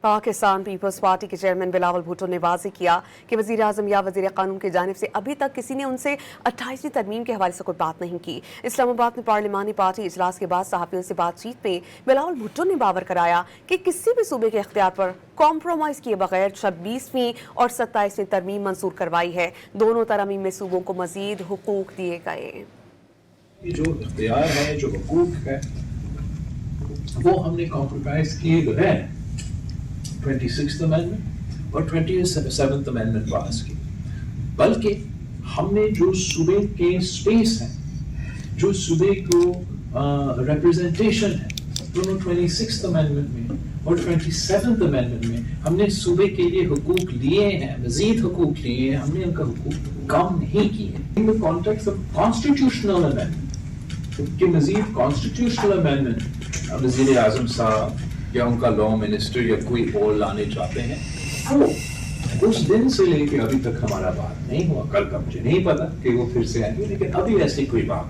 Pakistan peoples party के chairman Bilawal Bhutto ने वाज़ेह किया कि वज़ीर आज़म या वज़ीर क़ानून की जानिब से अभी तक किसी ने उनसे 28वीं तरमीम के हवाले से कोई बात नहीं की। इस्लामाबाद में पार्लिमानी पार्टी इजलास के बाद सहाफ़ियों से बातचीत में बिलावल भुट्टो ने बावर कराया कि किसी भी सूबे के इख्तियार पर कॉम्प्रोमाइज़ किए बगैर 26वीं और 27वीं तरमीम मंजूर करवाई है। दोनों तरमीम में सूबों को मज़ीद हुकूक दिए गए। जो इख्तियार है, जो हुकूक है, वो हमने कॉम्प्रोमाइज किए बगैर 26th अमेंडमेंट और 27th अमेंडमेंट पास की, बल्कि हमने जो सूबे के स्पेस है, जो सूबे को रिप्रेजेंटेशन है, दोनों 26th अमेंडमेंट में और 27th अमेंडमेंट में हमने सूबे के लिए हुकूक लिए हैं, मजीद हुकूक लिए हैं, हमने उनका हुकूक कम नहीं किए। In the context of constitutional amendment कि मजीद कॉन्स्टिट्यूशनल अमेंडमेंट वज़ीर आज़म साहब या उनका लॉ मिनिस्टर या कोई और लाने चाहते हैं, वो उस दिन से लेके अभी तक हमारा बात नहीं हुआ। कल का मुझे नहीं पता कि वो फिर से आएंगे, लेकिन अभी ऐसी कोई बात